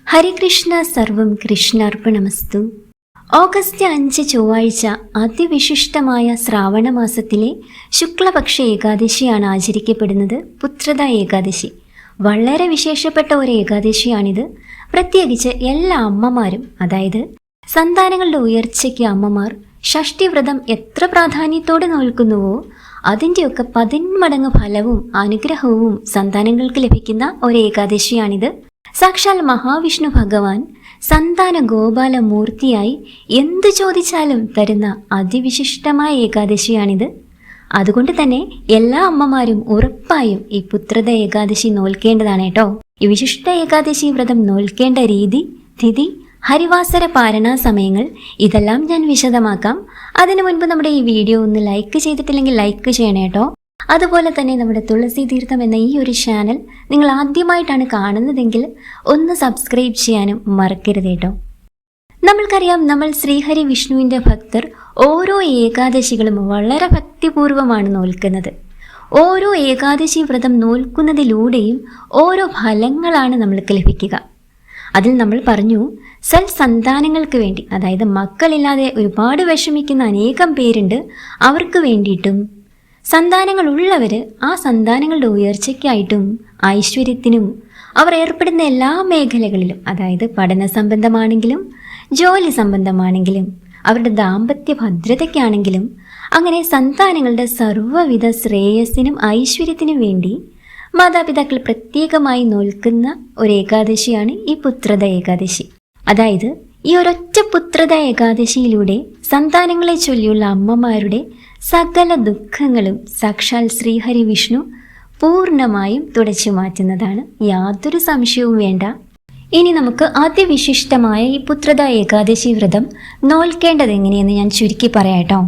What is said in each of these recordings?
ഹരികൃഷ്ണ സർവം കൃഷ്ണാർപ്പണമസ്തു. ഓഗസ്റ്റ് 5 ചൊവ്വാഴ്ച അതിവിശിഷ്ടമായ ശ്രാവണ മാസത്തിലെ ശുക്ലപക്ഷ ഏകാദശിയാണ് ആചരിക്കപ്പെടുന്നത്. പുത്രദ ഏകാദശി വളരെ വിശേഷപ്പെട്ട ഒരു ഏകാദശിയാണിത്. പ്രത്യേകിച്ച് എല്ലാ അമ്മമാരും, അതായത് സന്താനങ്ങളുടെ ഉയർച്ചയ്ക്ക് അമ്മമാർ ഷഷ്ടിവ്രതം എത്ര പ്രാധാന്യത്തോടെ നോൽക്കുന്നുവോ അതിൻ്റെയൊക്കെ 10 മടങ്ങ് ഫലവും അനുഗ്രഹവും സന്താനങ്ങൾക്ക് ലഭിക്കുന്ന ഒരു ഏകാദശിയാണിത്. സാക്ഷാൽ മഹാവിഷ്ണു ഭഗവാൻ സന്താന ഗോപാല മൂർത്തിയായി എന്തു ചോദിച്ചാലും തരുന്ന അതിവിശിഷ്ടമായ ഏകാദശിയാണിത്. അതുകൊണ്ട് തന്നെ എല്ലാ അമ്മമാരും ഉറപ്പായും ഈ പുത്രദ ഏകാദശി നോൽക്കേണ്ടതാണ് കേട്ടോ. ഈ വിശിഷ്ട ഏകാദശി വ്രതം നോൽക്കേണ്ട രീതി, തിഥി, ഹരിവാസര പാരണ സമയങ്ങൾ ഇതെല്ലാം ഞാൻ വിശദമാക്കാം. അതിനു മുൻപ് നമ്മുടെ ഈ വീഡിയോ ഒന്ന് ലൈക്ക് ചെയ്തിട്ടില്ലെങ്കിൽ ലൈക്ക് ചെയ്യണേ കേട്ടോ. അതുപോലെ തന്നെ നമ്മുടെ തുളസി തീർത്ഥം എന്ന ഈ ഒരു ചാനൽ നിങ്ങൾ ആദ്യമായിട്ടാണ് കാണുന്നതെങ്കിൽ ഒന്ന് സബ്സ്ക്രൈബ് ചെയ്യാനും മറക്കരുത് കേട്ടോ. നമ്മൾക്കറിയാം, നമ്മൾ ശ്രീഹരി വിഷ്ണുവിൻ്റെ ഭക്തർ ഓരോ ഏകാദശികളും വളരെ ഭക്തിപൂർവമാണ് നോൽക്കുന്നത്. ഓരോ ഏകാദശി വ്രതം നോൽക്കുന്നതിലൂടെയും ഓരോ ഫലങ്ങളാണ് നമ്മൾക്ക് ലഭിക്കുക. അതിൽ നമ്മൾ പറഞ്ഞു, സന്താനങ്ങൾക്ക് വേണ്ടി, അതായത് മക്കളില്ലാതെ ഒരുപാട് വിഷമിക്കുന്ന അനേകം പേരുണ്ട്. അവർക്ക് വേണ്ടിയിട്ടും സന്താനങ്ങൾ ഉള്ളവർ ആ സന്താനങ്ങളുടെ ഉയർച്ചയ്ക്കായിട്ടും ഐശ്വര്യത്തിനും അവർ ഏർപ്പെടുന്ന എല്ലാ മേഖലകളിലും, അതായത് പഠന സംബന്ധമാണെങ്കിലും ജോലി സംബന്ധമാണെങ്കിലും അവരുടെ ദാമ്പത്യ ഭദ്രതയ്ക്കാണെങ്കിലും അങ്ങനെ സന്താനങ്ങളുടെ സർവ്വവിധ ശ്രേയസ്സിനും ഐശ്വര്യത്തിനും വേണ്ടി മാതാപിതാക്കൾ പ്രത്യേകമായി നോൽക്കുന്ന ഒരു ഏകാദശിയാണ് ഈ പുത്രദ ഏകാദശി. അതായത് ഈ ഒരൊറ്റ പുത്രദ ഏകാദശിയിലൂടെ സന്താനങ്ങളെ ചൊല്ലിയുള്ള അമ്മമാരുടെ സകല ദുഃഖങ്ങളും സാക്ഷാൽ ശ്രീഹരി വിഷ്ണു പൂർണ്ണമായും തുടച്ചു മാറ്റുന്നതാണ്, യാതൊരു സംശയവും വേണ്ട. ഇനി നമുക്ക് അതിവിശിഷ്ടമായ ഈ പുത്രദ ഏകാദശി വ്രതം നോൽക്കേണ്ടത് എങ്ങനെയെന്ന് ഞാൻ ചുരുക്കി പറയാട്ടോ.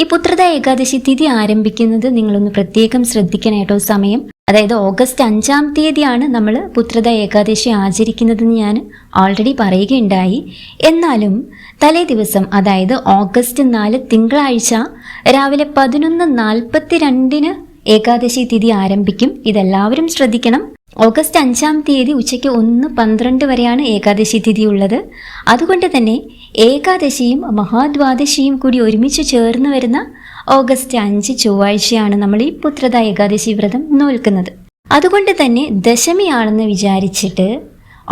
ഈ പുത്രദ ഏകാദശി തിഥി ആരംഭിക്കുന്നത് നിങ്ങളൊന്ന് പ്രത്യേകം ശ്രദ്ധിക്കണം സമയം. അതായത് ഓഗസ്റ്റ് 5-ാം തീയതിയാണ് നമ്മൾ പുത്രദ ഏകാദശി ആചരിക്കുന്നതെന്ന് ഞാൻ ഓൾറെഡി പറയുകയുണ്ടായി. എന്നാലും തലേ ദിവസം, അതായത് ഓഗസ്റ്റ് 4 തിങ്കളാഴ്ച രാവിലെ 11:42 ഏകാദശി തിഥി ആരംഭിക്കും. ഇതെല്ലാവരും ശ്രദ്ധിക്കണം. ഓഗസ്റ്റ് 5-ാം തീയതി ഉച്ചയ്ക്ക് 1:12 വരെയാണ് ഏകാദശി തിഥി ഉള്ളത്. അതുകൊണ്ട് തന്നെ ഏകാദശിയും മഹാദ്വാദശിയും കൂടി ഒരുമിച്ച് ചേർന്ന് വരുന്ന ഓഗസ്റ്റ് 5 ചൊവ്വാഴ്ചയാണ് നമ്മൾ ഈ പുത്രദ ഏകാദശി വ്രതം നോൽക്കുന്നത്. അതുകൊണ്ട് തന്നെ ദശമിയാണെന്ന് വിചാരിച്ചിട്ട്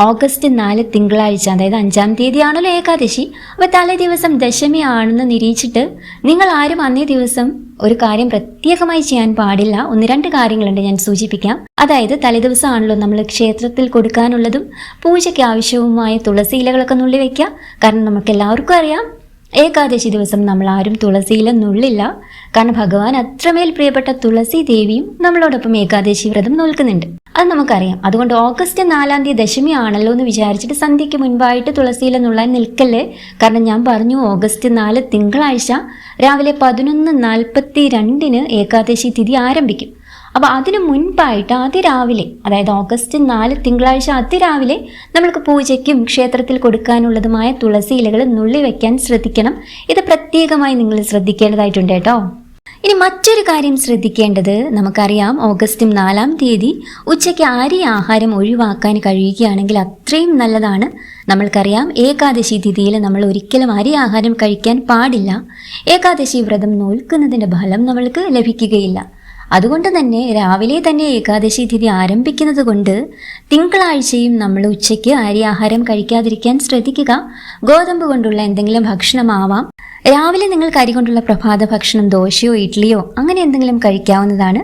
ഓഗസ്റ്റ് 4 തിങ്കളാഴ്ച, അതായത് 5-ാം തീയതിയാണല്ലോ ഏകാദശി, അപ്പോൾ തലേ ദിവസം ദശമി ആണെന്ന് നിരീക്ഷിച്ചിട്ട് നിങ്ങൾ ആരും അന്നേ ദിവസം ഒരു കാര്യം പ്രത്യേകമായി ചെയ്യാൻ പാടില്ല. 1-2 കാര്യങ്ങളുണ്ട്, ഞാൻ സൂചിപ്പിക്കാം. അതായത് തലേദിവസം ആണല്ലോ നമ്മൾ ക്ഷേത്രത്തിൽ കൊടുക്കാനുള്ളതും പൂജയ്ക്ക് ആവശ്യവുമായ തുളസി ഇലകളൊക്കെ നുള്ളി വയ്ക്കുക. കാരണം നമുക്ക് എല്ലാവർക്കും അറിയാം, ഏകാദശി ദിവസം നമ്മൾ ആരും തുളസിയില നുള്ളില്ല. കാരണം ഭഗവാൻ അത്രമേൽ പ്രിയപ്പെട്ട തുളസി ദേവിയും നമ്മളോടൊപ്പം ഏകാദശി വ്രതം നോൽക്കുന്നുണ്ട്, അത് നമുക്കറിയാം. അതുകൊണ്ട് ഓഗസ്റ്റ് 4-ാം തീയതി ദശമി ആണല്ലോ എന്ന് വിചാരിച്ചിട്ട് സന്ധ്യയ്ക്ക് മുൻപായിട്ട് തുളസിയില നുള്ളാൻ നിൽക്കല്ലേ. കാരണം ഞാൻ പറഞ്ഞു, ഓഗസ്റ്റ് 4 തിങ്കളാഴ്ച രാവിലെ 11:42 ഏകാദശി തിഥി ആരംഭിക്കും. അപ്പോൾ അതിനു മുൻപായിട്ട് അതിരാവിലെ, അതായത് ഓഗസ്റ്റ് 4 തിങ്കളാഴ്ച അതിരാവിലെ നമ്മൾക്ക് പൂജയ്ക്കും ക്ഷേത്രത്തിൽ കൊടുക്കാനുള്ളതുമായ തുളസി ഇലകൾ നുള്ളി വയ്ക്കാൻ ശ്രദ്ധിക്കണം. ഇത് പ്രത്യേകമായി നിങ്ങൾ ശ്രദ്ധിക്കേണ്ടതായിട്ടുണ്ട് കേട്ടോ. ഇനി മറ്റൊരു കാര്യം ശ്രദ്ധിക്കേണ്ടത്, നമുക്കറിയാം ഓഗസ്റ്റ് 4-ാം തീയതി ഉച്ചയ്ക്ക് അരി ആഹാരം ഒഴിവാക്കാൻ കഴിയുകയാണെങ്കിൽ അത്രയും നല്ലതാണ്. നമ്മൾക്കറിയാം, ഏകാദശി തിഥിയിൽ നമ്മൾ ഒരിക്കലും അരി ആഹാരം കഴിക്കാൻ പാടില്ല. ഏകാദശി വ്രതം നോൽക്കുന്നതിൻ്റെ ഫലം നമ്മൾക്ക് ലഭിക്കുകയില്ല. അതുകൊണ്ട് തന്നെ രാവിലെ തന്നെ ഏകാദശി തിഥി ആരംഭിക്കുന്നത് കൊണ്ട് തിങ്കളാഴ്ചയും നമ്മൾ ഉച്ചയ്ക്ക് അരി ആഹാരം കഴിക്കാതിരിക്കാൻ ശ്രദ്ധിക്കുക. ഗോതമ്പ് കൊണ്ടുള്ള എന്തെങ്കിലും ഭക്ഷണമാവാം. രാവിലെ നിങ്ങൾക്ക് അരി കൊണ്ടുള്ള പ്രഭാത ഭക്ഷണം ദോശയോ ഇഡ്ഡലിയോ അങ്ങനെ എന്തെങ്കിലും കഴിക്കാവുന്നതാണ്.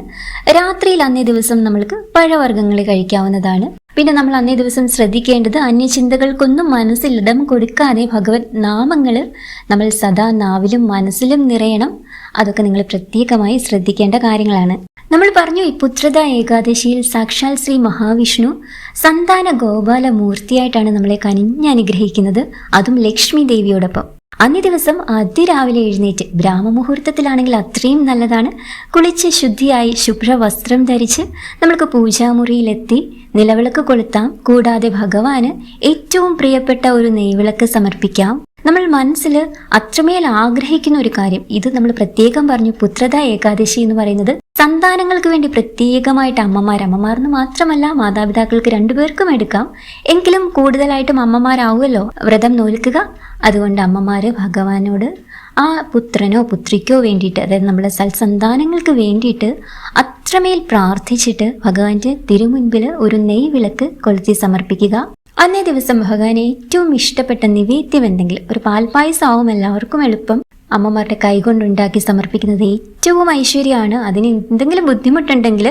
രാത്രിയിൽ അന്നേ ദിവസം നമ്മൾക്ക് പഴവർഗ്ഗങ്ങൾ കഴിക്കാവുന്നതാണ്. പിന്നെ നമ്മൾ അന്നേ ദിവസം ശ്രദ്ധിക്കേണ്ടത്, അന്യചിന്തകൾക്കൊന്നും മനസ്സിൽ ഇടം കൊടുക്കാതെ ഭഗവത് നാമങ്ങൾ നമ്മൾ സദാ നാവിലും മനസ്സിലും നിറയണം. അതൊക്കെ നിങ്ങൾ പ്രത്യേകമായി ശ്രദ്ധിക്കേണ്ട കാര്യങ്ങളാണ്. നമ്മൾ പറഞ്ഞു, ഈ പുത്രദ ഏകാദശിയിൽ സാക്ഷാൽ ശ്രീ മഹാവിഷ്ണു സന്താന ഗോപാല മൂർത്തിയായിട്ടാണ് നമ്മളെ കനിഞ്ഞനുഗ്രഹിക്കുന്നത്, അതും ലക്ഷ്മി ദേവിയോടൊപ്പം. അന്നേ ദിവസം അതിരാവിലെ എഴുന്നേറ്റ്, ബ്രാഹ്മമുഹൂർത്തത്തിലാണെങ്കിൽ അത്രയും നല്ലതാണ്, കുളിച്ച് ശുദ്ധിയായി ശുഭ്രവസ്ത്രം ധരിച്ച് നമ്മൾക്ക് പൂജാമുറിയിലെത്തി നിലവിളക്ക് കൊളുത്താം. കൂടാതെ ഭഗവാന് ഏറ്റവും പ്രിയപ്പെട്ട ഒരു നെയ്വിളക്ക് സമർപ്പിക്കാം. നമ്മൾ മനസ്സിൽ അത്രമേൽ ആഗ്രഹിക്കുന്ന ഒരു കാര്യം, ഇത് നമ്മൾ പ്രത്യേകം പറഞ്ഞു. പുത്രദ ഏകാദശി എന്ന് പറയുന്നത് സന്താനങ്ങൾക്ക് വേണ്ടി പ്രത്യേകമായിട്ട് അമ്മമാരെന്ന് മാത്രമല്ല, മാതാപിതാക്കൾക്ക് രണ്ടുപേർക്കും എടുക്കാം. എങ്കിലും കൂടുതലായിട്ടും അമ്മമാരാവുമല്ലോ വ്രതം നോൽക്കുക. അതുകൊണ്ട് അമ്മമാര് ഭഗവാനോട് ആ പുത്രനോ പുത്രിക്കോ വേണ്ടിയിട്ട്, അതായത് നമ്മുടെ സൽസന്താനങ്ങൾക്ക് വേണ്ടിയിട്ട് അത്രമേൽ പ്രാർത്ഥിച്ചിട്ട് ഭഗവാന്റെ തിരുമുൻപിൽ ഒരു നെയ് വിളക്ക് കൊളുത്തി സമർപ്പിക്കുക. അന്നേ ദിവസം ഭഗവാൻ ഏറ്റവും ഇഷ്ടപ്പെട്ട നിവേദ്യം എന്തെങ്കിലും, ഒരു പാൽപ്പായസമാവും എല്ലാവർക്കും എളുപ്പം. അമ്മമാരുടെ കൈകൊണ്ടുണ്ടാക്കി സമർപ്പിക്കുന്നത് ഏറ്റവും ഐശ്വര്യമാണ്. അതിന് എന്തെങ്കിലും ബുദ്ധിമുട്ടുണ്ടെങ്കിൽ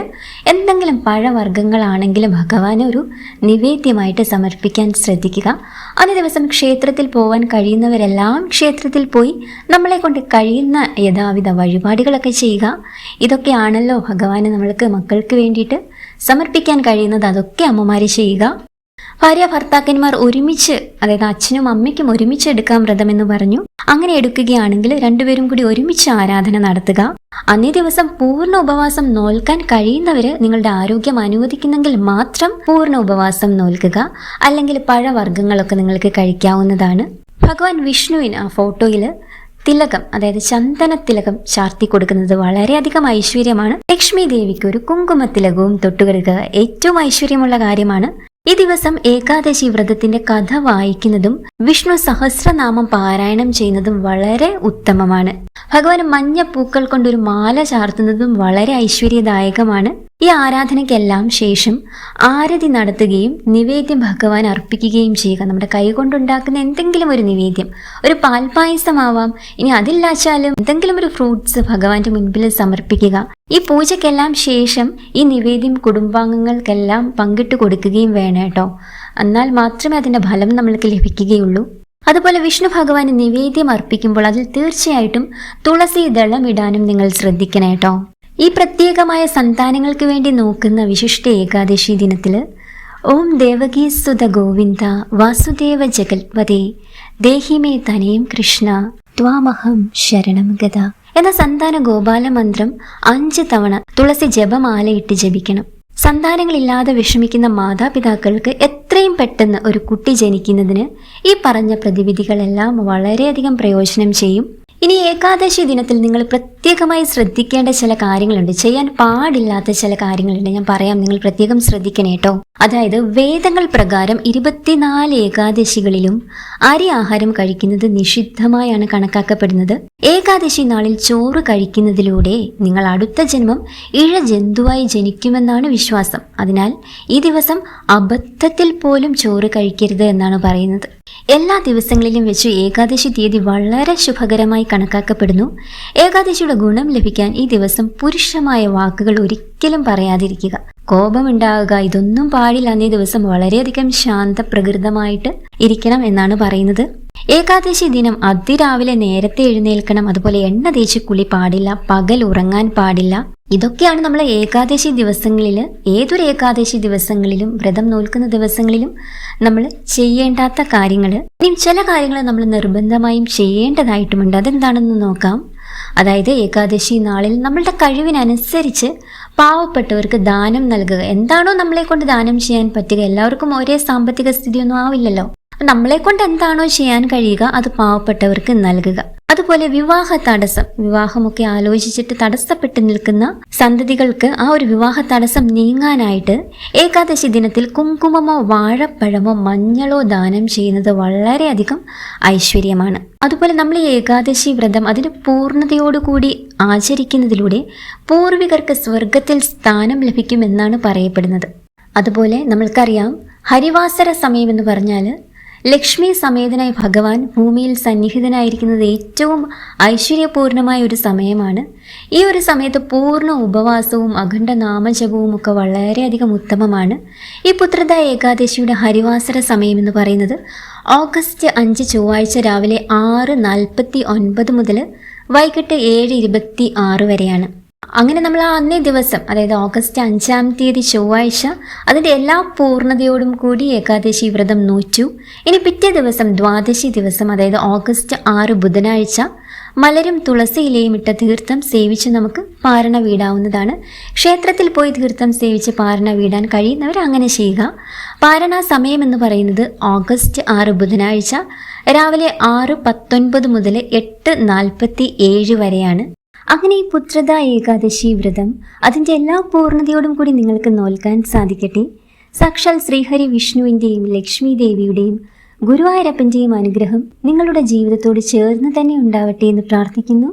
എന്തെങ്കിലും പഴവർഗ്ഗങ്ങളാണെങ്കിലും ഭഗവാന് ഒരു നിവേദ്യമായിട്ട് സമർപ്പിക്കാൻ ശ്രദ്ധിക്കുക. അന്നേ ദിവസം ക്ഷേത്രത്തിൽ പോകാൻ കഴിയുന്നവരെല്ലാം ക്ഷേത്രത്തിൽ പോയി നമ്മളെ കൊണ്ട് കഴിയുന്ന യഥാവിധ വഴിപാടുകളൊക്കെ ചെയ്യുക. ഇതൊക്കെയാണല്ലോ ഭഗവാന് നമ്മൾക്ക് മക്കൾക്ക് വേണ്ടിയിട്ട് സമർപ്പിക്കാൻ കഴിയുന്നത്. അതൊക്കെ അമ്മമാർ ചെയ്യുക. ഭാര്യ ഭർത്താക്കന്മാർ ഒരുമിച്ച്, അതായത് അച്ഛനും അമ്മയ്ക്കും ഒരുമിച്ച് എടുക്കാം വ്രതമെന്ന് പറഞ്ഞു. അങ്ങനെ എടുക്കുകയാണെങ്കിൽ രണ്ടുപേരും കൂടി ഒരുമിച്ച് ആരാധന നടത്തുക. അന്നേ ദിവസം പൂർണ്ണ ഉപവാസം നോൽക്കാൻ കഴിയുന്നവര് നിങ്ങളുടെ ആരോഗ്യം അനുവദിക്കുന്നെങ്കിൽ മാത്രം പൂർണ്ണ ഉപവാസം നോൽക്കുക. അല്ലെങ്കിൽ പഴവർഗ്ഗങ്ങളൊക്കെ നിങ്ങൾക്ക് കഴിക്കാവുന്നതാണ്. ഭഗവാൻ വിഷ്ണുവിന് ആ ഫോട്ടോയിൽ തിലകം, അതായത് ചന്ദന തിലകം ചാർത്തി കൊടുക്കുന്നത് വളരെയധികം ഐശ്വര്യമാണ്. ലക്ഷ്മി ദേവിക്ക് ഒരു കുങ്കുമ തിലകവും തൊട്ടുകൊടുക്കുക ഏറ്റവും ഐശ്വര്യമുള്ള കാര്യമാണ്. ഈ ദിവസം ഏകാദശി വ്രതത്തിന്റെ കഥ വായിക്കുന്നതും വിഷ്ണു സഹസ്രനാമം പാരായണം ചെയ്യുന്നതും വളരെ ഉത്തമമാണ്. ഭഗവാന് മഞ്ഞ പൂക്കൾ കൊണ്ടൊരു മാല ചാർത്തുന്നതും വളരെ ഐശ്വര്യദായകമാണ്. ഈ ആരാധനയ്ക്കെല്ലാം ശേഷം ആരതി നടത്തുകയും നിവേദ്യം ഭഗവാൻ അർപ്പിക്കുകയും ചെയ്യുക. നമ്മുടെ കൈ കൊണ്ടുണ്ടാക്കുന്ന എന്തെങ്കിലും ഒരു നിവേദ്യം, ഒരു പാൽപ്പായസമാവാം, ഇനി അതില്ലാച്ചാലും എന്തെങ്കിലും ഒരു ഫ്രൂട്ട്സ് ഭഗവാന്റെ മുൻപിൽ സമർപ്പിക്കുക. ഈ പൂജയ്ക്കെല്ലാം ശേഷം ഈ നിവേദ്യം കുടുംബാംഗങ്ങൾക്കെല്ലാം പങ്കിട്ട് കൊടുക്കുകയും വേണം കേട്ടോ. എന്നാൽ മാത്രമേ അതിന്റെ ഫലം നമ്മൾക്ക് ലഭിക്കുകയുള്ളൂ. അതുപോലെ വിഷ്ണു ഭഗവാന് നിവേദ്യം അർപ്പിക്കുമ്പോൾ അതിൽ തീർച്ചയായിട്ടും തുളസി ദളം ഇടാനും നിങ്ങൾ ശ്രദ്ധിക്കണം കേട്ടോ. ഈ പ്രത്യേകമായ സന്താനങ്ങൾക്ക് വേണ്ടി നോക്കുന്ന വിശിഷ്ട ഏകാദശി ദിനത്തിൽ ഓം ദേവകീസുത ഗോവിന്ദ വാസുദേവ ജഗൽപതേ ദേഹിമേ തനയം കൃഷ്ണ ത്വാമഹം ശരണം ഗത എന്ന സന്താന ഗോപാല മന്ത്രം 5 തവണ തുളസി ജപമാലയിട്ട് ജപിക്കണം. സന്താനങ്ങളില്ലാതെ വിഷമിക്കുന്ന മാതാപിതാക്കൾക്ക് എത്രയും പെട്ടെന്ന് ഒരു കുട്ടി ജനിക്കുന്നതിന് ഈ പറഞ്ഞ പ്രതിവിധികളെല്ലാം വളരെയധികം പ്രയോജനം ചെയ്യും. ഇനി ഏകാദശി ദിനത്തിൽ നിങ്ങൾ പ്രത്യേകമായി ശ്രദ്ധിക്കേണ്ട ചില കാര്യങ്ങളുണ്ട്, ചെയ്യാൻ പാടില്ലാത്ത ചില കാര്യങ്ങളുണ്ട്. ഞാൻ പറയാം, നിങ്ങൾ പ്രത്യേകം ശ്രദ്ധിക്കണേ കേട്ടോ. അതായത് വേദങ്ങൾ പ്രകാരം 24 ഏകാദശികളിലും അരി ആഹാരം കഴിക്കുന്നത് നിഷിദ്ധമായാണ് കണക്കാക്കപ്പെടുന്നത്. ഏകാദശി നാളിൽ ചോറ് കഴിക്കുന്നതിലൂടെ നിങ്ങൾ അടുത്ത ജന്മം ഇഴ ജന്തുവായി ജനിക്കുമെന്നാണ് വിശ്വാസം. അതിനാൽ ഈ ദിവസം അബദ്ധത്തിൽ പോലും ചോറ് കഴിക്കരുത് എന്നാണ് പറയുന്നത്. എല്ലാ ദിവസങ്ങളിലും വെച്ച് ഏകാദശി തീയതി വളരെ ശുഭകരമായി കണക്കാക്കപ്പെടുന്നു. ഏകാദശിയുടെ ഗുണം ലഭിക്കാൻ ഈ ദിവസം പുരുഷമായ വാക്കുകൾ ഒരിക്കലും പറയാതിരിക്കുക. കോപമുണ്ടാവുക, ഇതൊന്നും പാടില്ല. അന്നേ ദിവസം വളരെയധികം ശാന്തപ്രകൃതമായിട്ട് ഇരിക്കണം എന്നാണ് പറയുന്നത്. ഏകാദശി ദിനം അതിരാവിലെ നേരത്തെ എഴുന്നേൽക്കണം. അതുപോലെ എണ്ണ തേച്ച് കുളി പാടില്ല, പകൽ ഉറങ്ങാൻ പാടില്ല. ഇതൊക്കെയാണ് നമ്മൾ ഏകാദശി ദിവസങ്ങളിൽ, ഏതൊരു ഏകാദശി ദിവസങ്ങളിലും വ്രതം നോൽക്കുന്ന ദിവസങ്ങളിലും നമ്മൾ ചെയ്യേണ്ടാത്ത കാര്യങ്ങൾ. ഇനി ചില കാര്യങ്ങൾ നമ്മൾ നിർബന്ധമായും ചെയ്യേണ്ടതായിട്ടുമുണ്ട്. അതെന്താണെന്ന് നോക്കാം. അതായത് ഏകാദശി നാളിൽ നമ്മളുടെ കഴിവിനനുസരിച്ച് പാവപ്പെട്ടവർക്ക് ദാനം നൽകുക. എന്താണോ നമ്മളെ കൊണ്ട് ദാനം ചെയ്യാൻ പറ്റുക, എല്ലാവർക്കും ഒരേ സാമ്പത്തിക സ്ഥിതിയൊന്നും ആവില്ലല്ലോ. നമ്മളെ കൊണ്ട് എന്താണോ ചെയ്യാൻ കഴിയുക അത് പാവപ്പെട്ടവർക്ക് നൽകുക. അതുപോലെ വിവാഹ തടസ്സം, വിവാഹമൊക്കെ ആലോചിച്ചിട്ട് തടസ്സപ്പെട്ട് നിൽക്കുന്ന സന്തതികൾക്ക് ആ ഒരു വിവാഹ തടസ്സം നീങ്ങാനായിട്ട് ഏകാദശി ദിനത്തിൽ കുങ്കുമമോ വാഴപ്പഴമോ മഞ്ഞളോ ദാനം ചെയ്യുന്നത് വളരെയധികം ഐശ്വര്യമാണ്. അതുപോലെ നമ്മൾ ഈ ഏകാദശി വ്രതം അതിന് പൂർണ്ണതയോടുകൂടി ആചരിക്കുന്നതിലൂടെ പൂർവികർക്ക് സ്വർഗത്തിൽ സ്ഥാനം ലഭിക്കുമെന്നാണ് പറയപ്പെടുന്നത്. അതുപോലെ നമ്മൾക്കറിയാം, ഹരിവാസര സമയം എന്ന് പറഞ്ഞാൽ ലക്ഷ്മി സമേതനായി ഭഗവാൻ ഭൂമിയിൽ സന്നിഹിതനായിരിക്കുന്നത് ഏറ്റവും ഐശ്വര്യപൂർണമായ ഒരു സമയമാണ്. ഈ ഒരു സമയത്ത് പൂർണ്ണ ഉപവാസവും അഖണ്ഡ നാമജപവും ഒക്കെ വളരെയധികം ഉത്തമമാണ്. ഈ പുത്രദ ഏകാദശിയുടെ ഹരിവാസര സമയം എന്ന് പറയുന്നത് ഓഗസ്റ്റ് 5 ചൊവ്വാഴ്ച രാവിലെ 6:49 മുതൽ വൈകിട്ട് 7:26 വരെയാണ്. അങ്ങനെ നമ്മൾ ആ അന്നേ ദിവസം, അതായത് ഓഗസ്റ്റ് 5-ാം തീയതി ചൊവ്വാഴ്ച അതിൻ്റെ എല്ലാ പൂർണ്ണതയോടും കൂടി ഏകാദശി വ്രതം നോറ്റു. ഇനി പിറ്റേ ദിവസം ദ്വാദശി ദിവസം, അതായത് ഓഗസ്റ്റ് 6 ബുധനാഴ്ച മലരും തുളസിയിലയും ഇട്ട തീർത്ഥം സേവിച്ച് നമുക്ക് പാരണ വീടാവുന്നതാണ്. ക്ഷേത്രത്തിൽ പോയി തീർത്ഥം സേവിച്ച് പാരണ വീടാൻ കഴിയുന്നവർ അങ്ങനെ ചെയ്യുക. പാരണ സമയം എന്ന് പറയുന്നത് ഓഗസ്റ്റ് 6 ബുധനാഴ്ച രാവിലെ 6:19 മുതൽ 8:47 വരെയാണ്. അങ്ങനെ ഈ പുത്രദ ഏകാദശി വ്രതം അതിൻ്റെ എല്ലാ പൂർണ്ണതയോടും കൂടി നിങ്ങൾക്ക് നോൽക്കാൻ സാധിക്കട്ടെ. സാക്ഷാൽ ശ്രീഹരി വിഷ്ണുവിൻ്റെയും ലക്ഷ്മി ദേവിയുടെയും ഗുരുവായൂരപ്പൻ്റെയും അനുഗ്രഹം നിങ്ങളുടെ ജീവിതത്തോട് ചേർന്ന് തന്നെ ഉണ്ടാവട്ടെ എന്ന് പ്രാർത്ഥിക്കുന്നു.